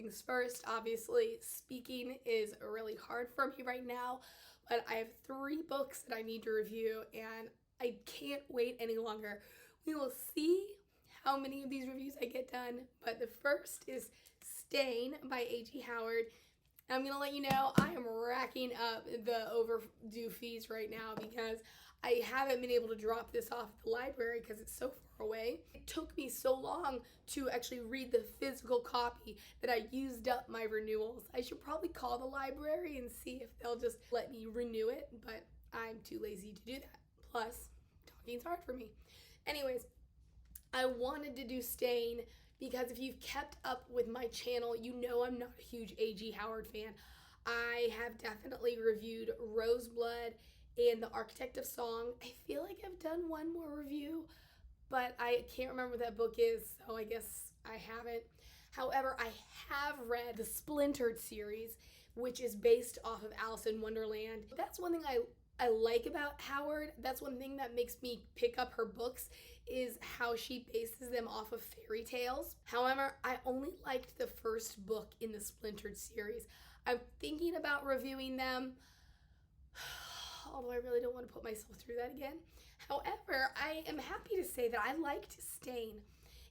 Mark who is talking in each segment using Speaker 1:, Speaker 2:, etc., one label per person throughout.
Speaker 1: things first. Obviously, speaking is really hard for me right now, but I have 3 books that I need to review and I can't wait any longer. We will see how many of these reviews I get done, but the first is Stain by A.G. Howard. I'm gonna let you know I am racking up the overdue fees right now because I haven't been able to drop this off at the library because it's so far away. It took me so long to actually read the physical copy that I used up my renewals. I should probably call the library and see if they'll just let me renew it, but I'm too lazy to do that. Plus, talking's hard for me. Anyways, I wanted to do Stain because if you've kept up with my channel, you know I'm not a huge A.G. Howard fan. I have definitely reviewed Roseblood and The Architect of Song. I feel like I've done one more review, but I can't remember what that book is, so I guess I haven't. However, I have read the Splintered series, which is based off of Alice in Wonderland. That's one thing I like about Howard. That's one thing that makes me pick up her books is how she bases them off of fairy tales. However, I only liked the first book in the Splintered series. I'm thinking about reviewing them, although I really don't want to put myself through that again. However, I am happy to say that I liked Stain.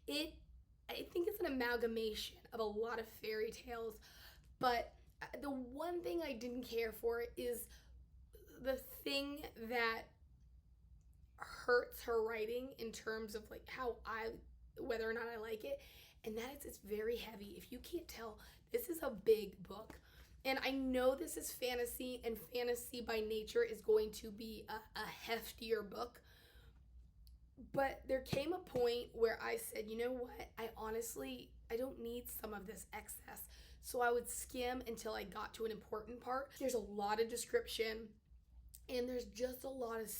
Speaker 1: I think it's an amalgamation of a lot of fairy tales, but the one thing I didn't care for is the thing that hurts her writing in terms of like whether or not I like it, and that is it's very heavy. If you can't tell, this is a big book. And I know this is fantasy, and fantasy by nature is going to be a heftier book. But there came a point where I said, you know what? I don't need some of this excess. So I would skim until I got to an important part. There's a lot of description, and there's just a lot of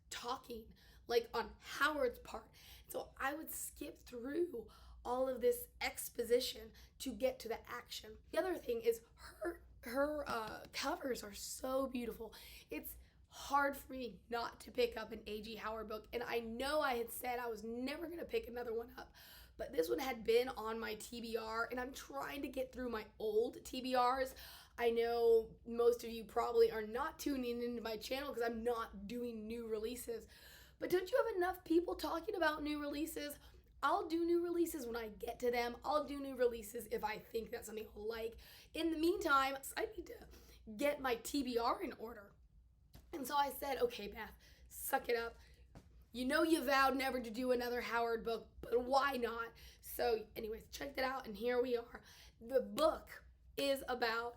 Speaker 1: talking, like on Howard's part. So I would skip through all of this exposition to get to the action. The other thing is her covers are so beautiful. It's hard for me not to pick up an A.G. Howard book, and I know I had said I was never going to pick another one up, but this one had been on my TBR, and I'm trying to get through my old TBRs. I know most of you probably are not tuning into my channel because I'm not doing new releases, but don't you have enough people talking about new releases? I'll do new releases when I get to them. I'll do new releases if I think that's something I'll like. In the meantime, I need to get my TBR in order. And so I said, okay, Beth, suck it up. You know you vowed never to do another Howard book, but why not? So anyways, check that out, and here we are. The book is about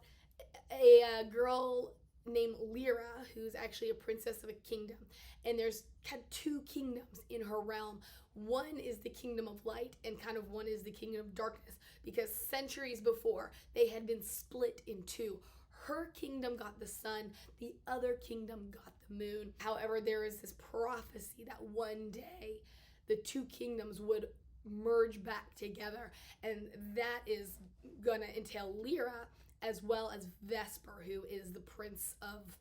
Speaker 1: a girl named Lyra, who's actually a princess of a kingdom. And there's kind of 2 kingdoms in her realm. One is the kingdom of light, and kind of one is the kingdom of darkness, because centuries before, they had been split in 2. Her kingdom got the sun, the other kingdom got the moon. However, there is this prophecy that one day the 2 kingdoms would merge back together, and that is gonna entail Lyra as well as Vesper, who is the prince of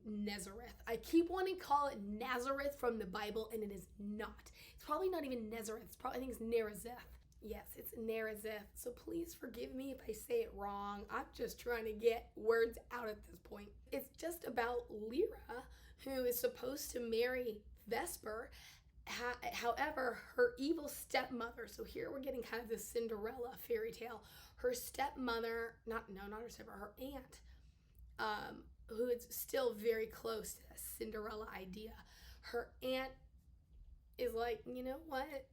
Speaker 1: Nazareth. I keep wanting to call it Nazareth from the Bible, and it is not. It's probably not even Nazareth. I think it's Nerazeth. Yes, it's Nerazeth. So please forgive me if I say it wrong. I'm just trying to get words out at this point. It's just about Lyra, who is supposed to marry Vesper. However, her evil stepmother, so here we're getting kind of this Cinderella fairy tale. Her stepmother, not her stepmother, her aunt, who is still very close to that Cinderella idea. Her aunt is like, you know what?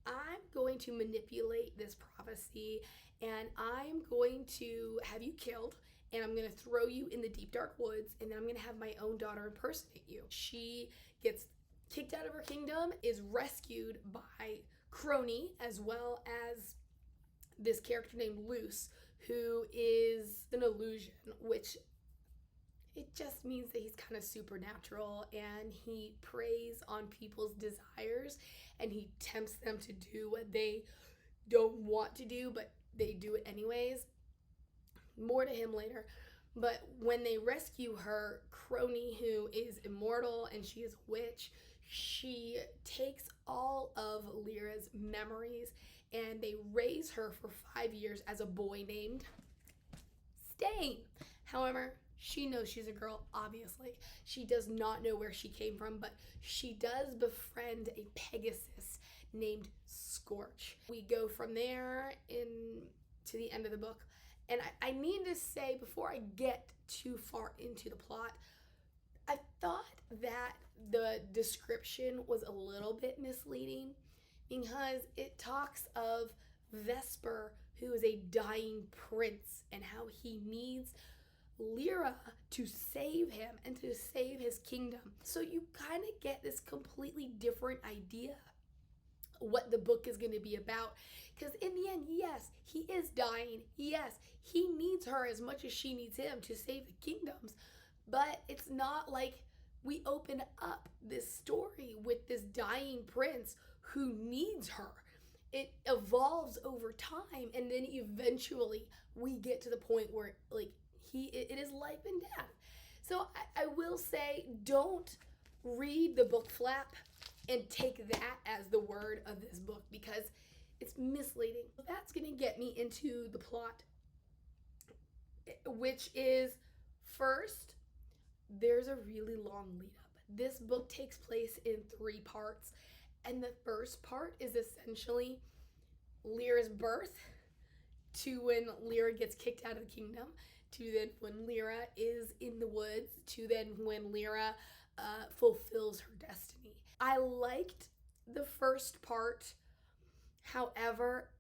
Speaker 1: I'm going to manipulate this prophecy, and I'm going to have you killed, and I'm going to throw you in the deep dark woods, and then I'm going to have my own daughter impersonate you. She gets kicked out of her kingdom, is rescued by Crony, as well as this character named Luce, who is an illusion, which it just means that he's kind of supernatural, and he preys on people's desires, and he tempts them to do what they don't want to do, but they do it anyways. More to him later. But when they rescue her, Crony, who is immortal and she is a witch, she takes all of Lyra's memories and they raise her for 5 years as a boy named Stain. However, she knows she's a girl, obviously. She does not know where she came from, but she does befriend a Pegasus named Scorch. We go from there to the end of the book. And I need to say, before I get too far into the plot, I thought that the description was a little bit misleading because it talks of Vesper, who is a dying prince, and how he needs Lyra to save him and to save his kingdom. So you kind of get this completely different idea what the book is going to be about. Because in the end, yes, he is dying. Yes, he needs her as much as she needs him to save the kingdoms. But it's not like we open up this story with this dying prince who needs her. It evolves over time, and then eventually we get to the point where it is life and death. So I will say, don't read the book flap and take that as the word of this book, because it's misleading. That's going to get me into the plot, which is, first, there's a really long lead up. This book takes place in 3 parts, and the first part is essentially Lyra's birth, to when Lyra gets kicked out of the kingdom, to then when Lyra is in the woods, to then when Lyra fulfills her destiny. I liked the first part. However,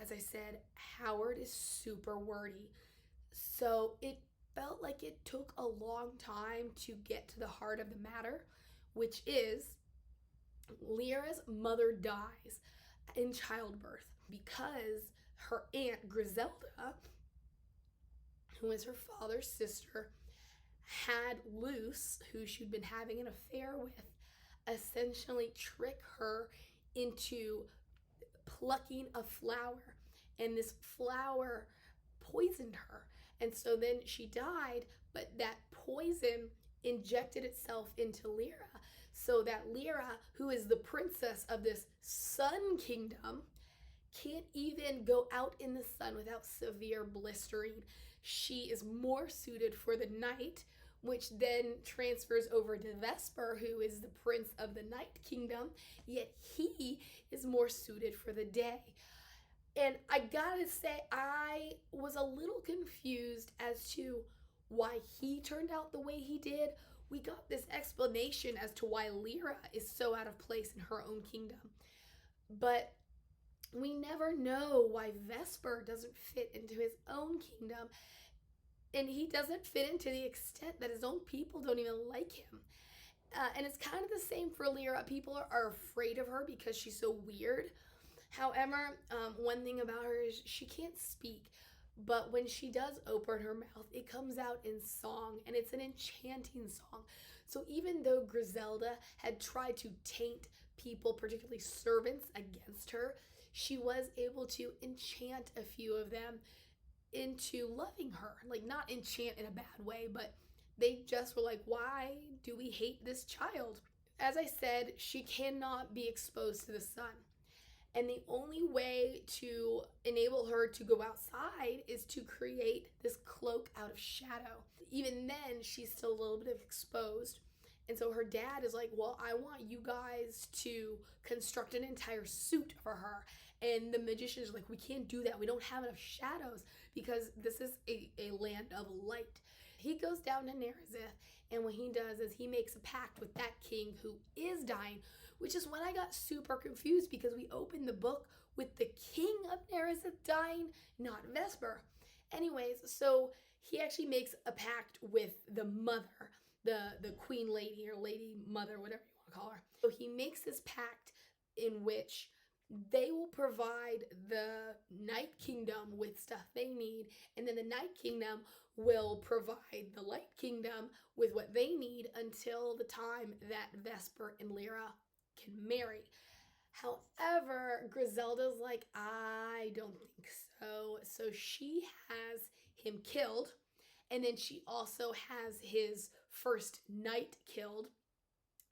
Speaker 1: as I said, Howard is super wordy. So it felt like it took a long time to get to the heart of the matter, which is Lyra's mother dies in childbirth because her aunt Griselda, who is her father's sister, had Luce, who she'd been having an affair with, essentially trick her into plucking a flower, and this flower poisoned her, and so then she died, but that poison injected itself into Lyra, so that Lyra, who is the princess of this sun kingdom, can't even go out in the sun without severe blistering. She is more suited for the night, which then transfers over to Vesper, who is the prince of the night kingdom, yet he is more suited for the day. And I gotta say, I was a little confused as to why he turned out the way he did. We got this explanation as to why Lyra is so out of place in her own kingdom, but we never know why Vesper doesn't fit into his own kingdom, and he doesn't fit into the extent that his own people don't even like him. And it's kind of the same for Lyra. People are afraid of her because she's so weird. However, one thing about her is she can't speak, but when she does open her mouth, it comes out in song, and it's an enchanting song. So even though Griselda had tried to taint people, particularly servants, against her, she was able to enchant a few of them into loving her. Like, not enchant in a bad way, but they just were like, why do we hate this child? As I said, she cannot be exposed to the sun. And the only way to enable her to go outside is to create this cloak out of shadow. Even then, she's still a little bit exposed. And so her dad is like, well, I want you guys to construct an entire suit for her. And the magician is like, we can't do that. We don't have enough shadows because this is a land of light. He goes down to Nerazith, and what he does is he makes a pact with that king who is dying, which is when I got super confused because we opened the book with the king of Nerazith dying, not Vesper. Anyways, so he actually makes a pact with the mother, the queen lady or lady mother, whatever you want to call her. So he makes this pact in which they will provide the Night Kingdom with stuff they need, and then the Night Kingdom will provide the Light Kingdom with what they need until the time that Vesper and Lyra can marry. However, Griselda's like, I don't think so. So she has him killed, and then she also has his first knight killed.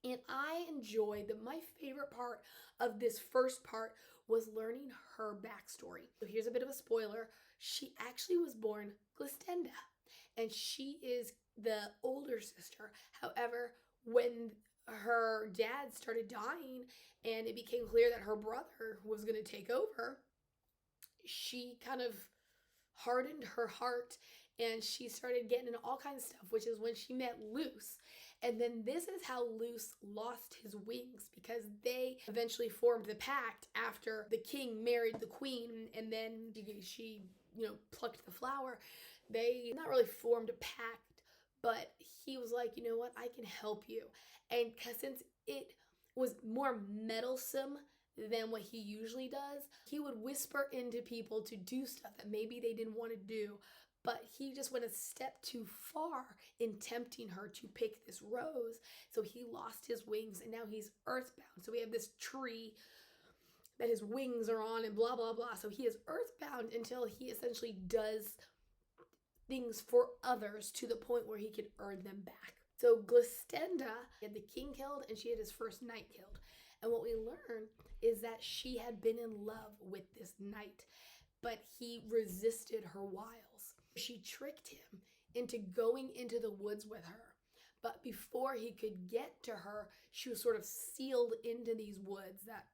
Speaker 1: And I enjoyed that. My favorite part of this first part was learning her backstory. So here's a bit of a spoiler. She actually was born Glistenda, and she is the older sister. However, when her dad started dying and it became clear that her brother was going to take over, she kind of hardened her heart and she started getting into all kinds of stuff, which is when she met Luce. And then this is how Luce lost his wings, because they eventually formed the pact after the king married the queen and then she plucked the flower. They not really formed a pact, but he was like, you know what, I can help you. And since it was more meddlesome than what he usually does, he would whisper into people to do stuff that maybe they didn't want to do, but he just went a step too far in tempting her to pick this rose. So he lost his wings and now he's earthbound. So we have this tree that his wings are on and blah, blah, blah. So he is earthbound until he essentially does things for others to the point where he can earn them back. So Glistenda had the king killed and she had his first knight killed. And what we learn is that she had been in love with this knight, but he resisted her wiles. She tricked him into going into the woods with her. But before he could get to her, she was sort of sealed into these woods that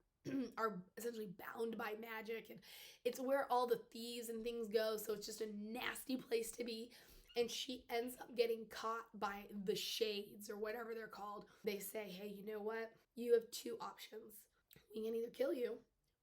Speaker 1: are essentially bound by magic. And it's where all the thieves and things go. So it's just a nasty place to be. And she ends up getting caught by the shades or whatever they're called. They say, hey, you know what? You have two options. We can either kill you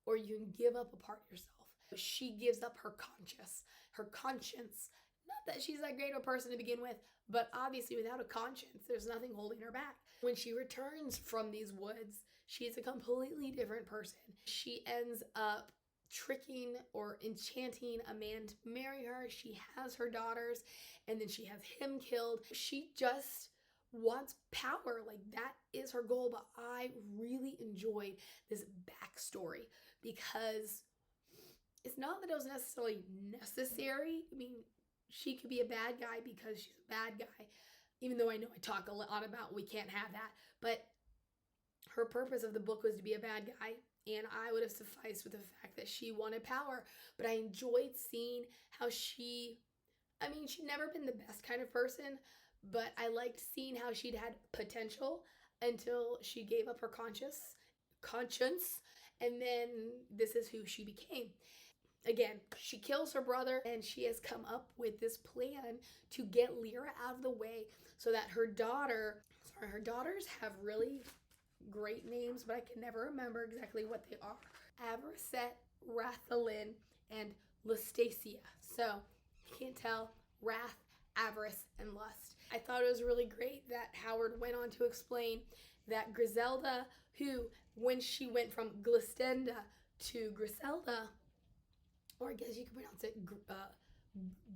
Speaker 1: or you can give up a part of yourself. She gives up her conscience. Not that she's that great of a person to begin with, but obviously without a conscience, there's nothing holding her back. When she returns from these woods, she's a completely different person. She ends up tricking or enchanting a man to marry her. She has her daughters and then she has him killed. She just wants power. Like, that is her goal. But I really enjoyed this backstory because it's not that it was necessarily necessary. I mean, she could be a bad guy because she's a bad guy, even though I know I talk a lot about we can't have that. But her purpose of the book was to be a bad guy, and I would have sufficed with the fact that she wanted power. But I enjoyed seeing how she'd never been the best kind of person, but I liked seeing how she'd had potential until she gave up her conscience, and then this is who she became. Again, she kills her brother and she has come up with this plan to get Lyra out of the way so that her daughters have really great names, but I can never remember exactly what they are. Averset, Rathalin, and Lustacia. So, you can't tell, wrath, avarice, and lust. I thought it was really great that Howard went on to explain that Griselda, who, when she went from Glistenda to Griselda, or I guess you could pronounce it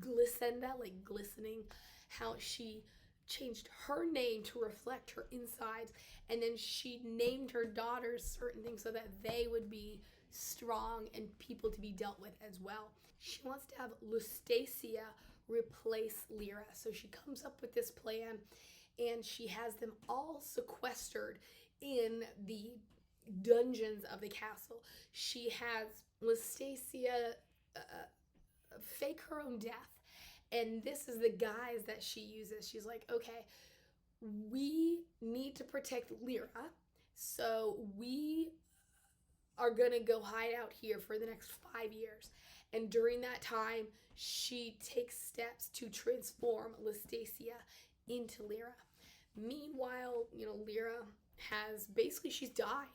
Speaker 1: Glissenda, like glistening, how she changed her name to reflect her insides, and then she named her daughters certain things so that they would be strong and people to be dealt with as well. She wants to have Lustacia replace Lyra, so she comes up with this plan and she has them all sequestered in the dungeons of the castle. She has Lustacia fake her own death, and this is the guise that she uses. She's like, okay, we need to protect Lyra, so we are gonna go hide out here for the next 5 years. And during that time, she takes steps to transform Lustacia into Lyra. Meanwhile, Lyra she's died.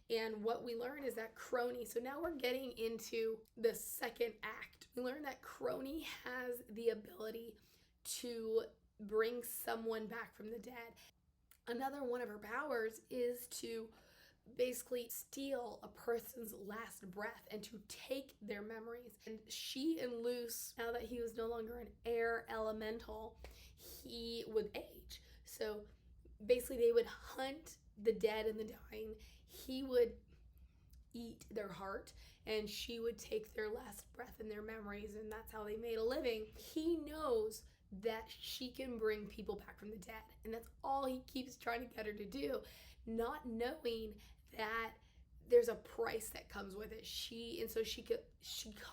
Speaker 1: And what we learn is that Crony, so now we're getting into the second act. We learn that Crony has the ability to bring someone back from the dead. Another one of her powers is to basically steal a person's last breath and to take their memories. And she and Luce, now that he was no longer an air elemental, he would age. So basically they would hunt the dead and the dying. He would eat their heart and she would take their last breath and their memories, and that's how they made a living. He knows that she can bring people back from the dead, and that's all he keeps trying to get her to do. not knowing that there's a price that comes with it. She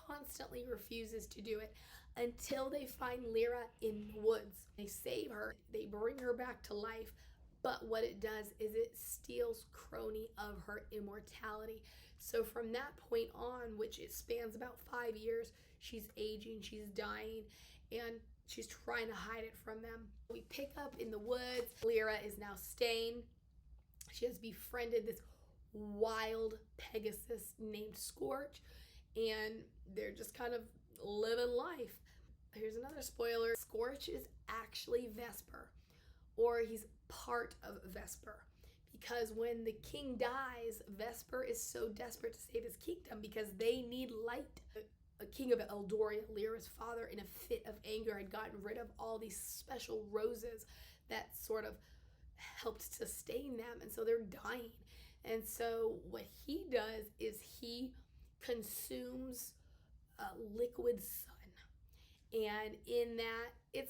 Speaker 1: constantly refuses to do it until they find Lyra in the woods. They save her, they bring her back to life. But what it does is it steals Crony of her immortality. So from that point on, which it spans about 5 years, she's aging, she's dying, and she's trying to hide it from them. We pick up in the woods. Lyra is now staying. She has befriended this wild Pegasus named Scorch, and they're just kind of living life. Here's another spoiler. Scorch is actually Vesper, or he's part of Vesper. Because when the king dies, Vesper is so desperate to save his kingdom because they need light. A king of Eldoria, Lyra's father, in a fit of anger, had gotten rid of all these special roses that sort of helped sustain them, and so they're dying. And so what he does is he consumes liquid sun. And in that,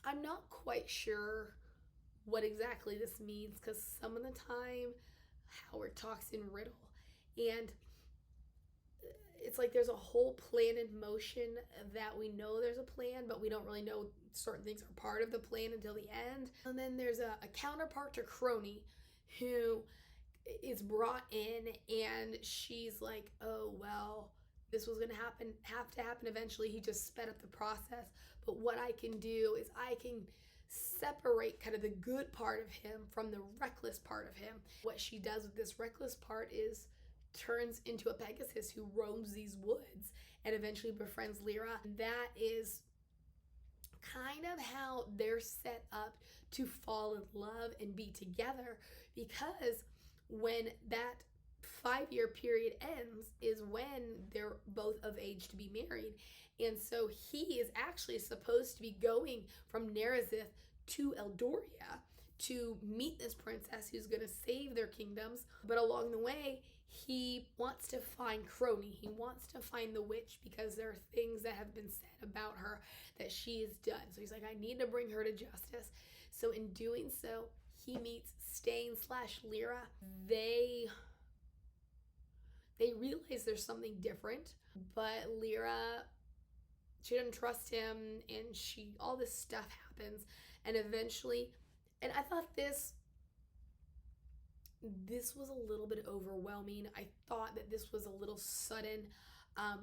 Speaker 1: I'm not quite sure what exactly this means, because some of the time Howard talks in riddle, and it's like there's a whole plan in motion that we know there's a plan, but we don't really know certain things are part of the plan until the end. And then there's a counterpart to Crony who is brought in, and she's like, oh, well, this was going to have to happen eventually. He just sped up the process. But what I can do is I can separate kind of the good part of him from the reckless part of him. What she does with this reckless part is turns into a Pegasus who roams these woods and eventually befriends Lyra. That is kind of how they're set up to fall in love and be together, because when that 5-year period ends is when they're both of age to be married. And so he is actually supposed to be going from Nerazith to Eldoria to meet this princess who's going to save their kingdoms. But along the way, he wants to find Crony. He wants to find the witch because there are things that have been said about her that she has done. So he's like, I need to bring her to justice. So in doing so, he meets Stain/Lyra. They realize there's something different, but Lyra, she doesn't trust him, and all this stuff happens, and eventually, and I thought this was a little bit overwhelming. I thought that this was a little sudden,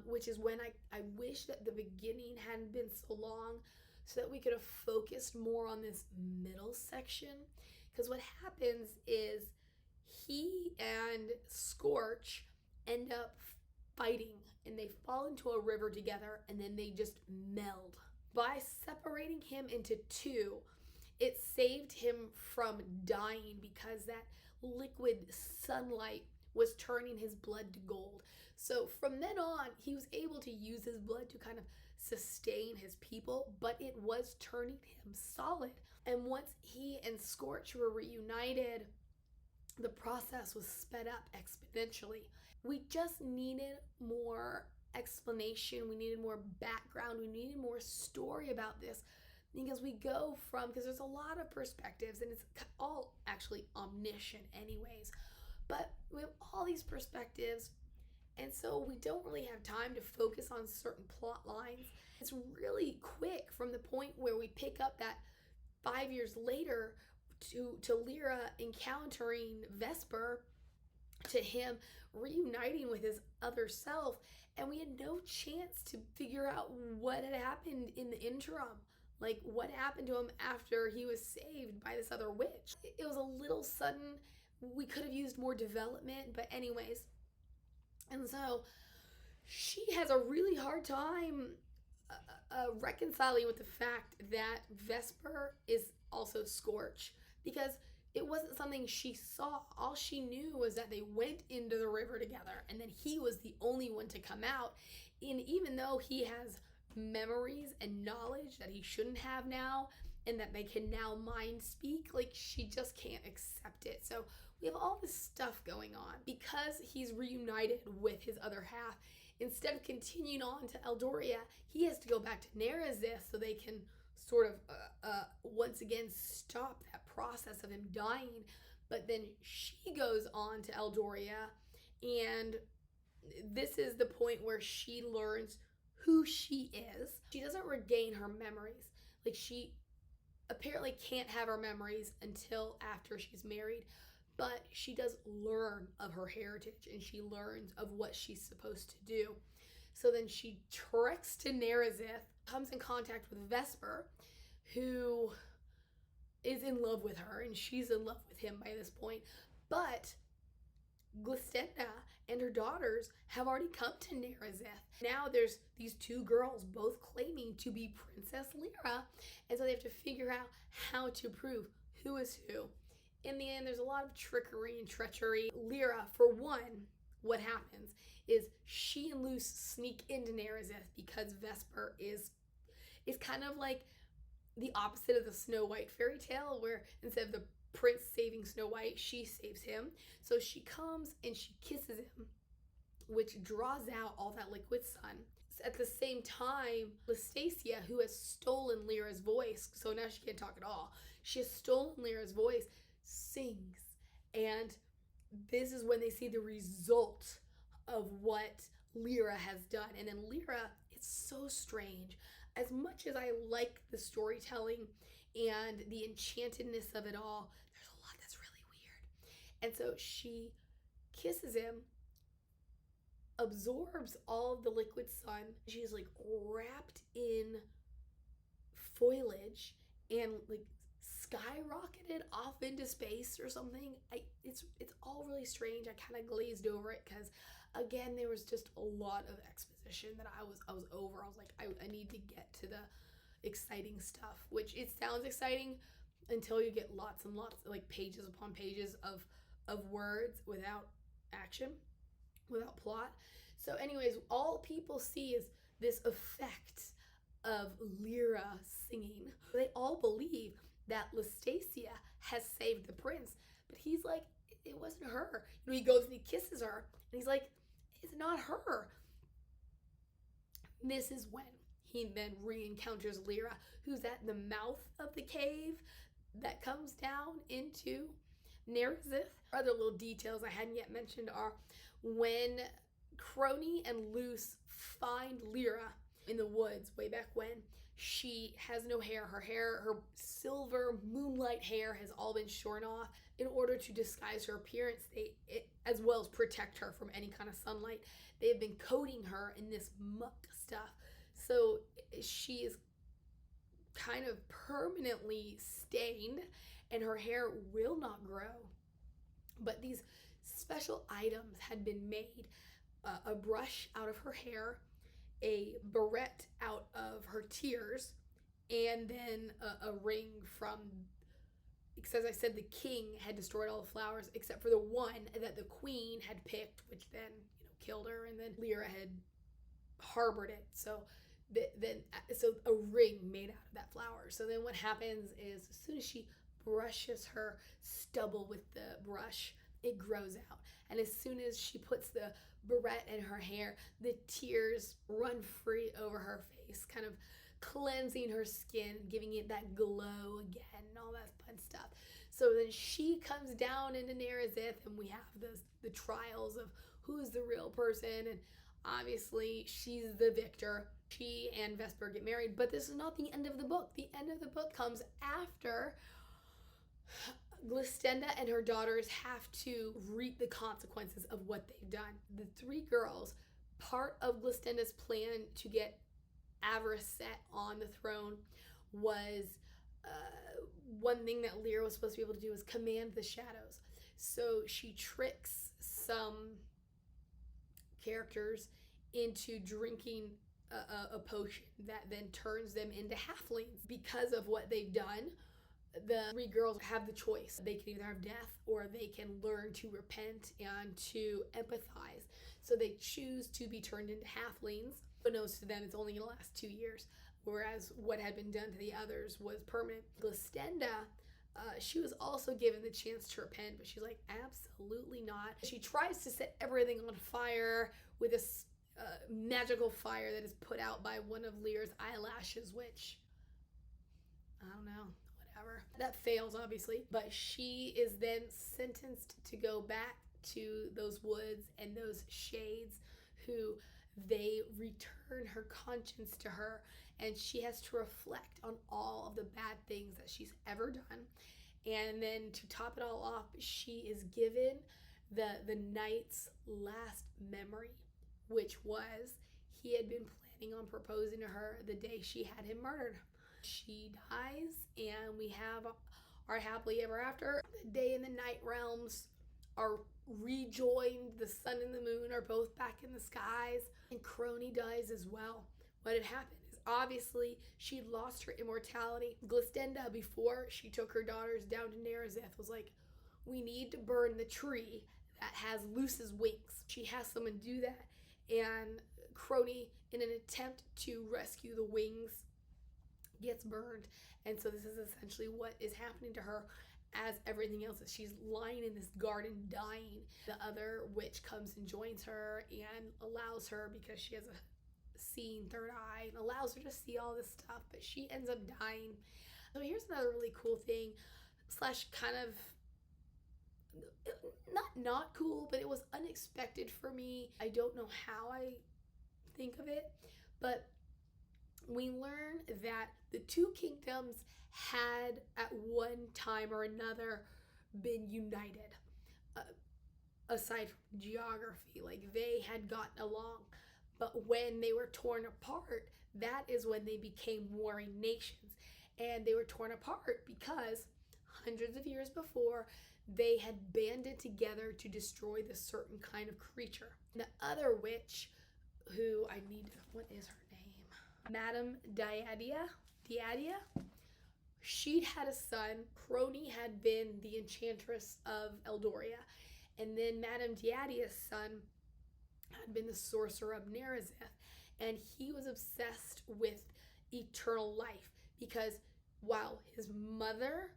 Speaker 1: which is when I wish that the beginning hadn't been so long so that we could have focused more on this middle section. Because what happens is he and Scorch end up fighting, and they fall into a river together, and then they just meld. By separating him into two, it saved him from dying because that liquid sunlight was turning his blood to gold. So from then on, he was able to use his blood to kind of sustain his people, but it was turning him solid. And once he and Scorch were reunited, the process was sped up exponentially. We just needed more explanation. We needed more background. We needed more story about this, because because there's a lot of perspectives, and it's all actually omniscient anyways, but we have all these perspectives, and so we don't really have time to focus on certain plot lines. It's really quick from the point where we pick up that 5 years later to Lyra encountering Vesper, to him reuniting with his other self, and we had no chance to figure out what had happened in the interim. Like, what happened to him after he was saved by this other witch. It was a little sudden. We could have used more development, but anyways. And so she has a really hard time reconciling with the fact that Vesper is also Scorch, because it wasn't something she saw. All she knew was that they went into the river together, and then he was the only one to come out. And even though he has memories and knowledge that he shouldn't have now, and that they can now mind speak, like, she just can't accept it. So we have all this stuff going on. Because he's reunited with his other half, instead of continuing on to Eldoria, he has to go back to Nerazith so they can sort of once again stop that process of him dying. But then she goes on to Eldoria, and this is the point where she learns who she is. She doesn't regain her memories. Like, she apparently can't have her memories until after she's married, but she does learn of her heritage and she learns of what she's supposed to do. So then she treks to Nerazith, comes in contact with Vesper, who is in love with her, and she's in love with him by this point. But Glistenda and her daughters have already come to Nerazith. Now there's these two girls both claiming to be Princess Lyra, and so they have to figure out how to prove who is who. In the end, there's a lot of trickery and treachery. Lyra, for one, what happens is she and Luce sneak into Nerazith because Vesper is kind of like the opposite of the Snow White fairy tale, where instead of the prince saving Snow White, she saves him. So she comes and she kisses him, which draws out all that liquid sun. At the same time, Lastasia, who has stolen Lyra's voice, so now she can't talk at all, she has stolen Lyra's voice, sings. And this is when they see the result of what Lyra has done. And then Lyra, it's so strange. As much as I like the storytelling and the enchantedness of it all, there's a lot that's really weird. And so she kisses him, absorbs all of the liquid sun. She's like wrapped in foliage and like skyrocketed off into space or something. It's all really strange. I kind of glazed over it because, again, there was just a lot of exposition that I was over. I was like, I need to get to the exciting stuff, which it sounds exciting until you get lots and lots, like pages upon pages of words without action, without plot. So anyways, all people see is this effect of Lyra singing. They all believe that Lastasia has saved the prince, but he's like, it wasn't her. He goes and he kisses her, and he's like, it's not her. This is when he then re-encounters Lyra, who's at the mouth of the cave that comes down into Nerazith. Other little details I hadn't yet mentioned are when Crony and Luce find Lyra in the woods way back when, she has no hair. Her silver moonlight hair has all been shorn off. In order to disguise her appearance, as well as protect her from any kind of sunlight, they have been coating her in this muck stuff. So she is kind of permanently stained and her hair will not grow. But these special items had been made. A brush out of her hair, a barrette out of her tears, and then a ring from, because as I said, the king had destroyed all the flowers except for the one that the queen had picked, which then killed her, and then Lyra had harbored it. So a ring made out of that flower. So then what happens is, as soon as she brushes her stubble with the brush, it grows out. And as soon as she puts the barrette in her hair, the tears run free over her face, kind of cleansing her skin, giving it that glow again, and all that fun stuff. So then she comes down into Nerazith, and we have the trials of who's the real person, and obviously she's the victor. She and Vesper get married, but this is not the end of the book. The end of the book comes after Glistenda and her daughters have to reap the consequences of what they've done. The three girls, part of Glistenda's plan to get Avarice set on the throne was one thing that Lyra was supposed to be able to do was command the shadows. So she tricks some characters into drinking a potion that then turns them into halflings. Because of what they've done, the three girls have the choice. They can either have death or they can learn to repent and to empathize. So they choose to be turned into halflings. But knows to them it's only going to last 2 years, whereas what had been done to the others was permanent. Glistenda, she was also given the chance to repent, but she's like, absolutely not. She tries to set everything on fire with this magical fire that is put out by one of Lyra's eyelashes, which, I don't know, whatever. That fails, obviously, but she is then sentenced to go back to those woods and those shades who they return her conscience to her, and she has to reflect on all of the bad things that she's ever done. And then to top it all off, she is given the knight's last memory, which was he had been planning on proposing to her the day she had him murdered. She dies, and we have our happily ever after. The day and the night realms are rejoined. The sun and the moon are both back in the skies, and Crony dies as well. What had happened is obviously she'd lost her immortality. Glistenda, before she took her daughters down to Nerazeth, was like, we need to burn the tree that has Luce's wings. She has someone do that, and Crony, in an attempt to rescue the wings, gets burned. And so this is essentially what is happening to her as everything else is. She's lying in this garden dying. The other witch comes and joins her and allows her, because she has a seeing third eye, and allows her to see all this stuff, but she ends up dying. So here's another really cool thing, slash kind of not cool, but it was unexpected for me. I don't know how I think of it, but we learn that the two kingdoms had at one time or another been united, aside from geography. Like, they had gotten along, but when they were torn apart, that is when they became warring nations. And they were torn apart because hundreds of years before, they had banded together to destroy this certain kind of creature. The other witch, who what is her name? Madame Diadia? She'd had a son. Crony had been the enchantress of Eldoria. And then Madame Diadia's son had been the sorcerer of Nerazeth. And he was obsessed with eternal life, because while his mother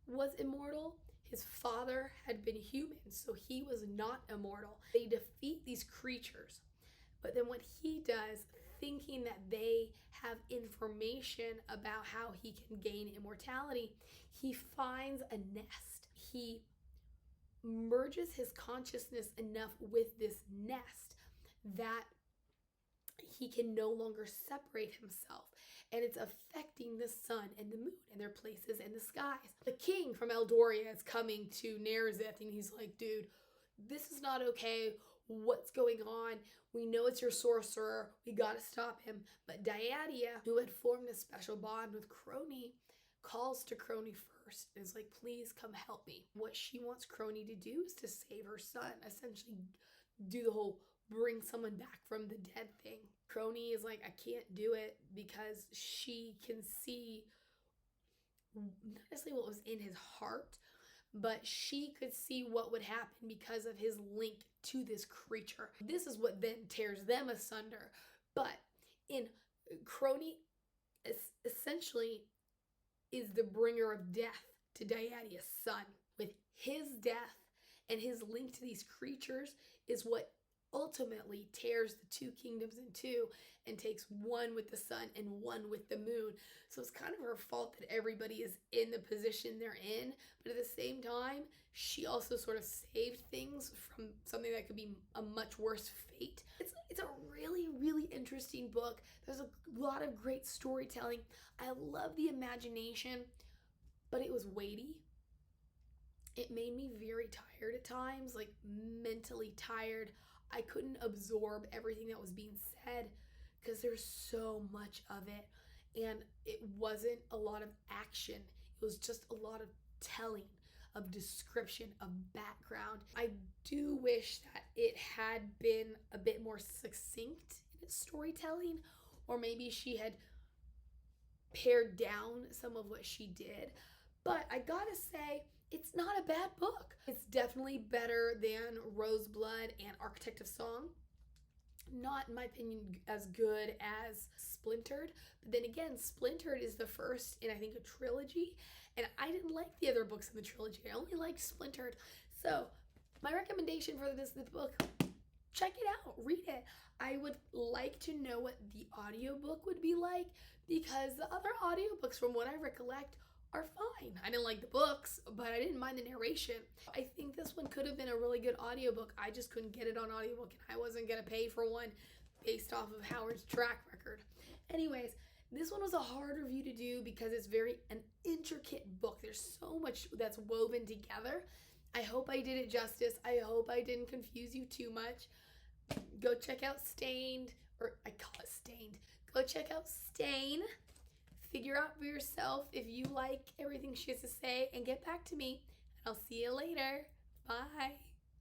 Speaker 1: was immortal, his father had been human, so he was not immortal. They defeat these creatures, but then what he does, thinking that they have information about how he can gain immortality, he finds a nest. He merges his consciousness enough with this nest that he can no longer separate himself, and it's affecting the sun and the moon and their places in the skies. The king from Eldoria is coming to Nerazeth, and he's like, dude, this is not okay. What's going on? We know it's your sorcerer. We gotta stop him. But Diadia, who had formed a special bond with Crony, calls to Crony first and is like, please come help me. What she wants Crony to do is to save her son, essentially do the whole bring someone back from the dead thing. Crony is like, I can't do it, because she can see not necessarily what was in his heart, but she could see what would happen because of his link to this creature. This is what then tears them asunder. But in Crony essentially is the bringer of death to Diadia's son. With his death and his link to these creatures is what ultimately tears the two kingdoms in two and takes one with the sun and one with the moon. So it's kind of her fault that everybody is in the position they're in, but at the same time, she also sort of saved things from something that could be a much worse fate. It's a really, really interesting book. There's a lot of great storytelling. I love the imagination, but it was weighty. It made me very tired at times, like mentally tired. I couldn't absorb everything that was being said because there's so much of it, and it wasn't a lot of action. It was just a lot of telling, of description, of background. I do wish that it had been a bit more succinct in its storytelling, or maybe she had pared down some of what she did. But I gotta say, it's not a bad book. It's definitely better than Roseblood and Architect of Song. Not, in my opinion, as good as Splintered. But then again, Splintered is the first in, I think, a trilogy. And I didn't like the other books in the trilogy. I only liked Splintered. So my recommendation for this book, check it out, read it. I would like to know what the audiobook would be like, because the other audiobooks, from what I recollect, are fine. I didn't like the books, but I didn't mind the narration. I think this one could have been a really good audiobook. I just couldn't get it on audiobook, and I wasn't going to pay for one based off of Howard's track record. Anyways, this one was a hard review to do because it's very an intricate book. There's so much that's woven together. I hope I did it justice. I hope I didn't confuse you too much. Go check out Stained, or I call it Stained. Go check out Stain. Figure out for yourself if you like everything she has to say and get back to me. And I'll see you later. Bye.